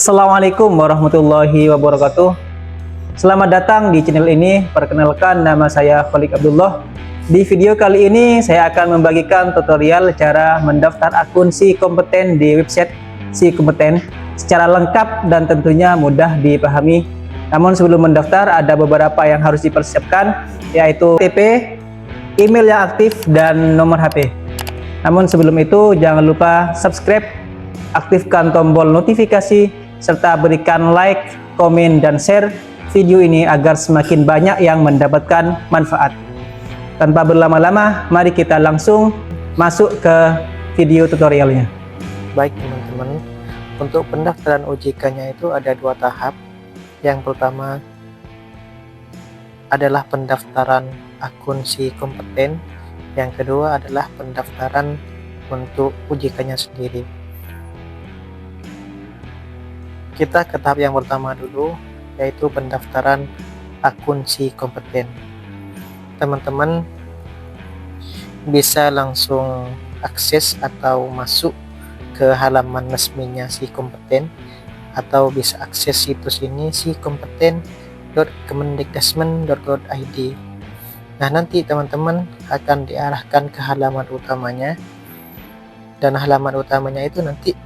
Assalamualaikum warahmatullahi wabarakatuh. Selamat datang di channel ini. Perkenalkan, nama saya Khalid Abdullah. Di video kali ini saya akan membagikan tutorial cara mendaftar akun Si Kompeten di website Si Kompeten secara lengkap dan tentunya mudah dipahami. Namun sebelum mendaftar ada beberapa yang harus dipersiapkan, yaitu KTP, email yang aktif, dan nomor HP. Namun sebelum itu jangan lupa subscribe, aktifkan tombol notifikasi, serta berikan like, komen, dan share video ini agar semakin banyak yang mendapatkan manfaat. Tanpa berlama-lama, mari kita langsung masuk ke video tutorialnya. Baik teman-teman, untuk pendaftaran OJK-nya itu ada dua tahap. Yang pertama adalah pendaftaran akun Si Kompeten, yang kedua adalah pendaftaran untuk OJK-nya sendiri. Kita ke tahap yang pertama dulu, yaitu pendaftaran akun Si Kompeten. Teman-teman bisa langsung akses atau masuk ke halaman resminya Si Kompeten, atau bisa akses situs ini sikompeten.kemendikdasmen.go.id. Nah, nanti teman-teman akan diarahkan ke halaman utamanya, dan halaman utamanya itu nanti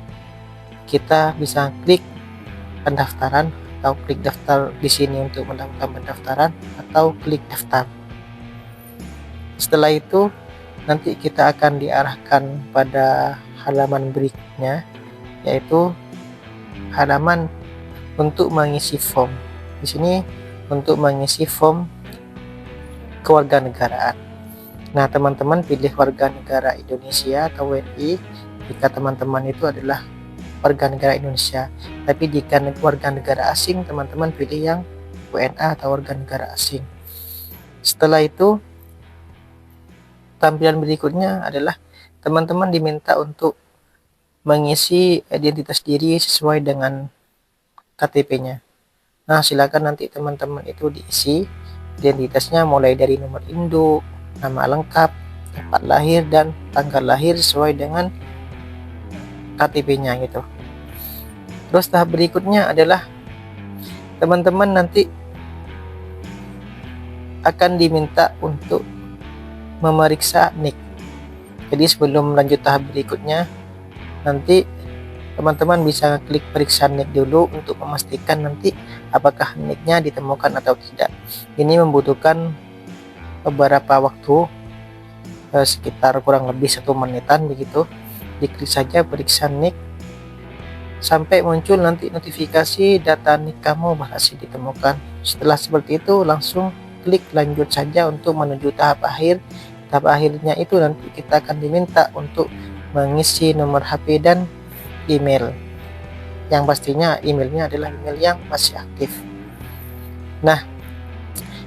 kita bisa klik pendaftaran atau klik daftar di sini untuk melakukan pendaftaran, atau klik daftar. Setelah itu nanti kita akan diarahkan pada halaman berikutnya, yaitu halaman untuk mengisi form. Di sini untuk mengisi form kewarganegaraan. Nah, teman-teman pilih warga negara Indonesia atau WNI jika teman-teman itu adalah warga negara Indonesia. Tapi jika warga negara asing, teman-teman pilih yang WNA atau warga negara asing. Setelah itu, tampilan berikutnya adalah teman-teman diminta untuk mengisi identitas diri sesuai dengan KTP-nya. Nah, silakan nanti teman-teman itu diisi identitasnya mulai dari nomor induk, nama lengkap, tempat lahir, dan tanggal lahir sesuai dengan KTP-nya gitu. Terus tahap berikutnya adalah teman-teman nanti akan diminta untuk memeriksa NIK. Jadi sebelum lanjut tahap berikutnya, nanti teman-teman bisa klik periksa NIK dulu untuk memastikan nanti apakah NIK-nya ditemukan atau tidak. Ini membutuhkan beberapa waktu, sekitar kurang lebih 1 menitan begitu. Diklik saja periksa NIK sampai muncul nanti notifikasi data NIK kamu berhasil ditemukan. Setelah seperti itu langsung klik lanjut saja untuk menuju tahap akhir. Tahap akhirnya itu nanti kita akan diminta untuk mengisi nomor HP dan email, yang pastinya emailnya adalah email yang masih aktif. Nah,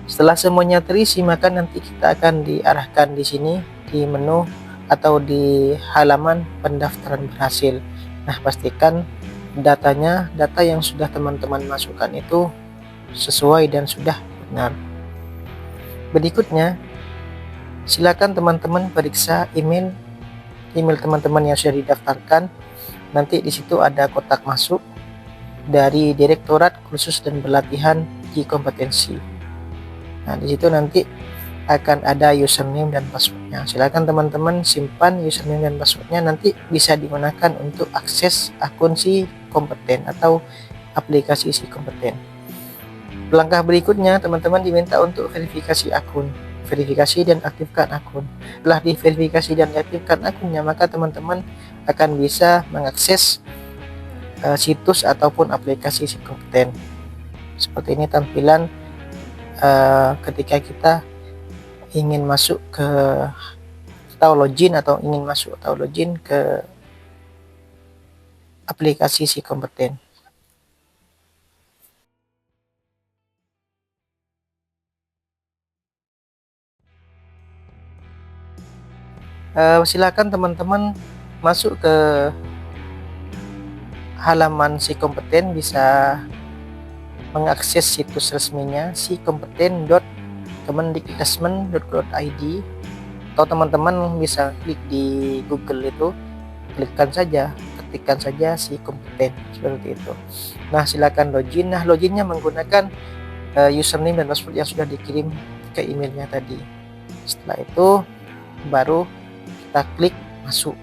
setelah semuanya terisi, maka nanti kita akan diarahkan di sini di menu atau di halaman pendaftaran berhasil. Nah, pastikan data yang sudah teman-teman masukkan itu sesuai dan sudah benar. Berikutnya, silakan teman-teman periksa email teman-teman yang sudah didaftarkan. Nanti di situ ada kotak masuk dari Direktorat Kursus dan Pelatihan Uji Kompetensi. Nah, di situ nanti akan ada username dan passwordnya. Silakan teman-teman simpan username dan passwordnya, nanti bisa digunakan untuk akses akun Si Kompeten atau aplikasi Si Kompeten. Langkah berikutnya, teman-teman diminta untuk verifikasi akun. Verifikasi dan aktifkan akun. Setelah diverifikasi dan diaktifkan akunnya, maka teman-teman akan bisa mengakses situs ataupun aplikasi Si Kompeten. Seperti ini tampilan ketika kita ingin masuk ke atau login ke aplikasi Si Kompeten. Silakan teman-teman masuk ke halaman Si Kompeten, bisa mengakses situs resminya sikompeten.kemendikdasmen.go.id, atau teman-teman bisa klik di Google itu, klikkan saja ketikkan saja si kompeten seperti itu. Nah, silakan login. Nah, loginnya menggunakan username dan password yang sudah dikirim ke emailnya tadi. Setelah itu baru kita klik masuk.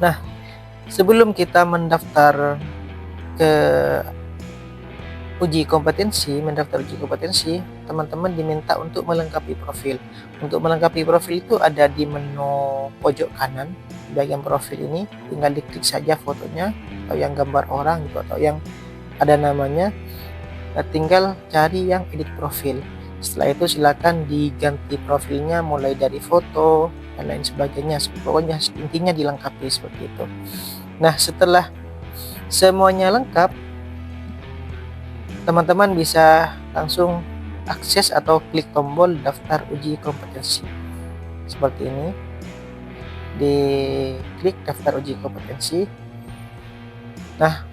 Nah, sebelum kita mendaftar ke mendaftar uji kompetensi, teman-teman diminta untuk melengkapi profil. Untuk melengkapi profil itu ada di menu pojok kanan bagian profil ini, tinggal diklik saja fotonya atau yang gambar orang gitu atau yang ada namanya, tinggal cari yang edit profil. Setelah itu silakan diganti profilnya mulai dari foto dan lain sebagainya, pokoknya intinya dilengkapi seperti itu. Nah, setelah semuanya lengkap, teman-teman bisa langsung akses atau klik tombol daftar uji kompetensi seperti ini. Diklik daftar uji kompetensi. Nah,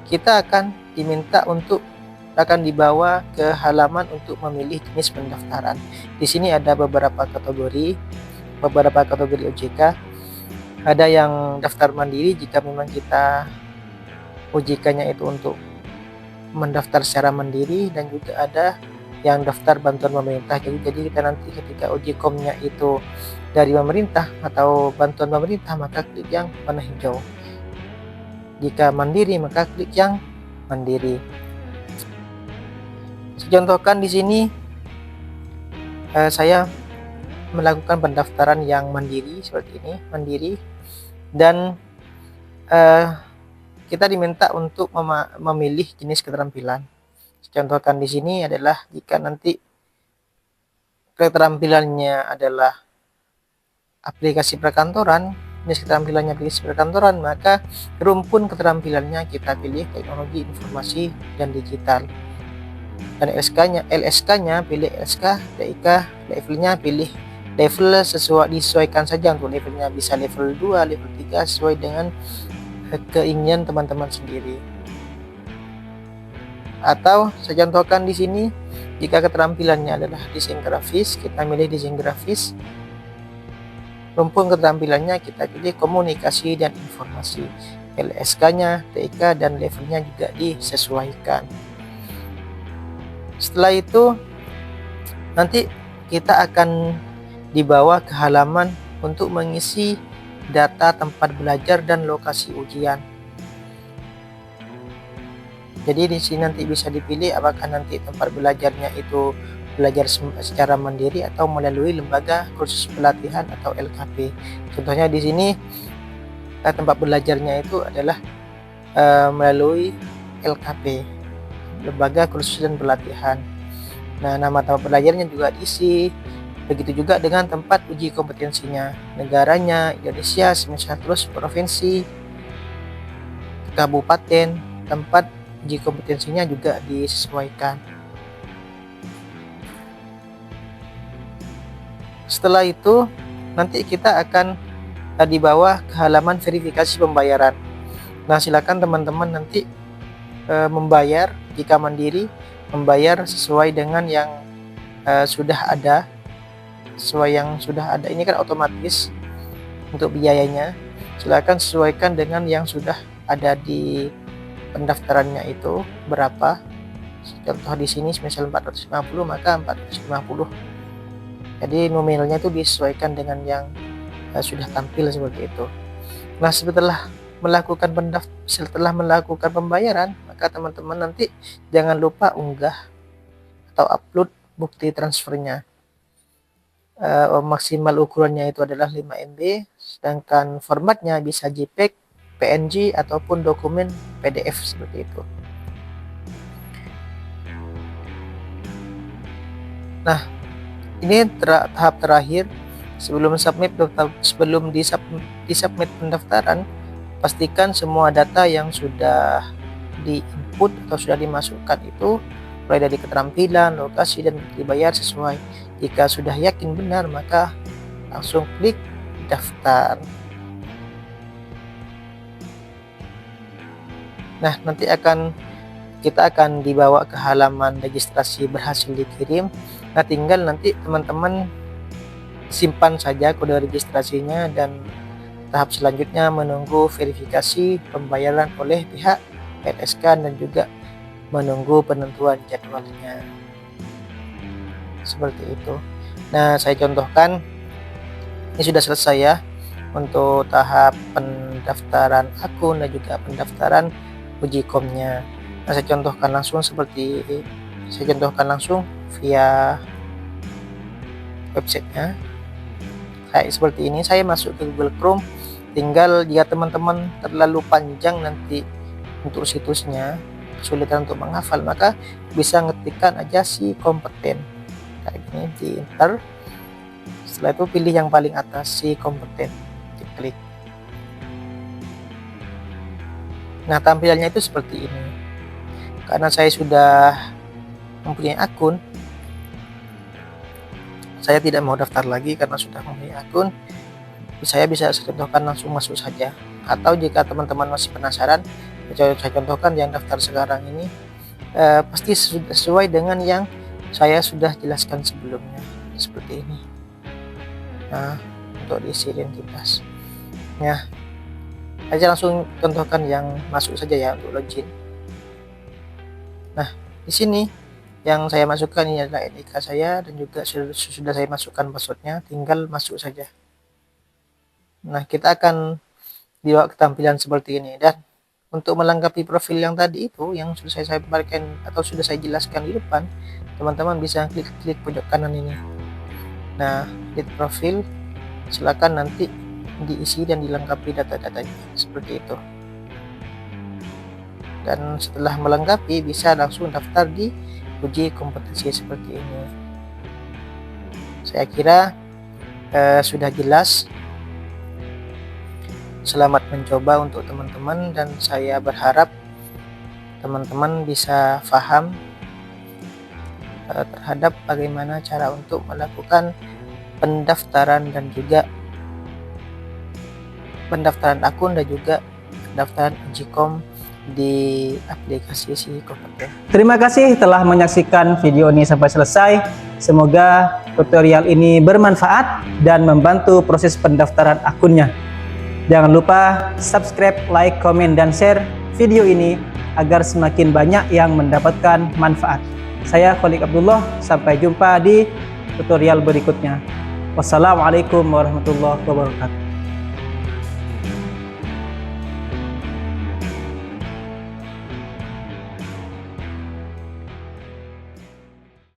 kita akan dibawa ke halaman untuk memilih jenis pendaftaran. Di sini ada beberapa kategori OJK. Ada yang daftar mandiri jika memang kita OJK-nya itu untuk mendaftar secara mandiri, dan juga ada yang daftar bantuan pemerintah. Jadi kita nanti ketika OJK-nya itu dari pemerintah atau bantuan pemerintah, maka klik yang warna hijau. Jika mandiri, maka klik yang mandiri. Contohkan di sini saya melakukan pendaftaran yang mandiri seperti ini, mandiri, dan kita diminta untuk memilih jenis keterampilan. Contohkan di sini adalah jika nanti keterampilannya adalah aplikasi perkantoran, jenis keterampilannya aplikasi perkantoran, maka rumpun keterampilannya kita pilih teknologi informasi dan digital. Dan LSK-nya pilih LSK, TIK, levelnya pilih level disesuaikan saja. Untuk levelnya bisa level 2, level 3 sesuai dengan keinginan teman-teman sendiri. Atau saya contohkan di sini, jika keterampilannya adalah desain grafis, kita milih desain grafis. Rumpun keterampilannya kita pilih komunikasi dan informasi. LSK-nya, TIK, dan levelnya juga disesuaikan. Setelah itu nanti kita akan dibawa ke halaman untuk mengisi data tempat belajar dan lokasi ujian. Jadi di sini nanti bisa dipilih apakah nanti tempat belajarnya itu belajar secara mandiri atau melalui lembaga kursus pelatihan atau LKP. Contohnya di sini tempat belajarnya itu adalah melalui LKP, lembaga kursus dan pelatihan. Nah, nama tempat belajarnya juga diisi. Begitu juga dengan tempat uji kompetensinya, negaranya Indonesia, semisal terus provinsi, kabupaten, tempat uji kompetensinya juga disesuaikan. Setelah itu nanti kita akan dibawa ke halaman verifikasi pembayaran. Nah, silakan teman-teman nanti membayar jika mandiri, membayar sesuai dengan yang sudah ada. Sesuai yang sudah ada ini kan otomatis untuk biayanya. Silakan sesuaikan dengan yang sudah ada di pendaftarannya itu berapa. Contoh di sini misal 450, maka 450. Jadi nominalnya itu disesuaikan dengan yang sudah tampil seperti itu. Nah, setelah melakukan pembayaran, maka teman-teman nanti jangan lupa unggah atau upload bukti transfernya. Maksimal ukurannya itu adalah 5 MB, sedangkan formatnya bisa JPEG, PNG ataupun dokumen PDF seperti itu. Nah, ini tahap terakhir sebelum disubmit pendaftaran. Pastikan semua data yang sudah di-input atau sudah dimasukkan itu mulai dari keterampilan, lokasi, dan dibayar sesuai. Jika sudah yakin benar, maka langsung klik daftar. Nah, nanti kita akan dibawa ke halaman registrasi berhasil dikirim. Nah, tinggal nanti teman-teman simpan saja kode registrasinya dan tahap selanjutnya menunggu verifikasi pembayaran oleh pihak PNSK dan juga menunggu penentuan jadwalnya. Seperti itu. Nah, saya contohkan ini sudah selesai ya untuk tahap pendaftaran akun dan juga pendaftaran uji komnya. Nah, saya contohkan langsung via websitenya. Kayak seperti ini, saya masuk ke Google Chrome. Tinggal jika teman-teman terlalu panjang nanti untuk situsnya, kesulitan untuk menghafal, maka bisa ngetikkan aja si kompeten kayak gini di enter. Setelah itu pilih yang paling atas si kompeten, diklik. Nah, tampilannya itu seperti ini. Karena saya sudah mempunyai akun, saya tidak mau daftar lagi karena sudah mempunyai akun. Saya bisa contohkan langsung masuk saja. Atau jika teman-teman masih penasaran, saya contohkan yang daftar sekarang ini pasti sesuai dengan yang saya sudah jelaskan sebelumnya, seperti ini. Nah, untuk diisi identitas. Nah, saya langsung contohkan yang masuk saja ya untuk login. Nah, di sini yang saya masukkan ini adalah NIK saya dan juga sudah saya masukkan passwordnya, tinggal masuk saja. Nah, kita akan dibawa ke tampilan seperti ini. Dan untuk melengkapi profil yang tadi itu yang sudah saya paparkan atau sudah saya jelaskan di depan, teman-teman bisa klik pojok kanan ini. Nah, di profil silakan nanti diisi dan dilengkapi data-datanya seperti itu. Dan setelah melengkapi bisa langsung daftar di uji kompetensi seperti ini. Saya kira sudah jelas. Selamat mencoba untuk teman-teman dan saya berharap teman-teman bisa paham terhadap bagaimana cara untuk melakukan pendaftaran dan juga pendaftaran akun dan juga pendaftaran uji kom di aplikasi si kompeten. Terima kasih telah menyaksikan video ini sampai selesai. Semoga tutorial ini bermanfaat dan membantu proses pendaftaran akunnya. Jangan lupa subscribe, like, komen, dan share video ini agar semakin banyak yang mendapatkan manfaat. Saya Kholik Abdullah, sampai jumpa di tutorial berikutnya. Wassalamualaikum warahmatullahi wabarakatuh.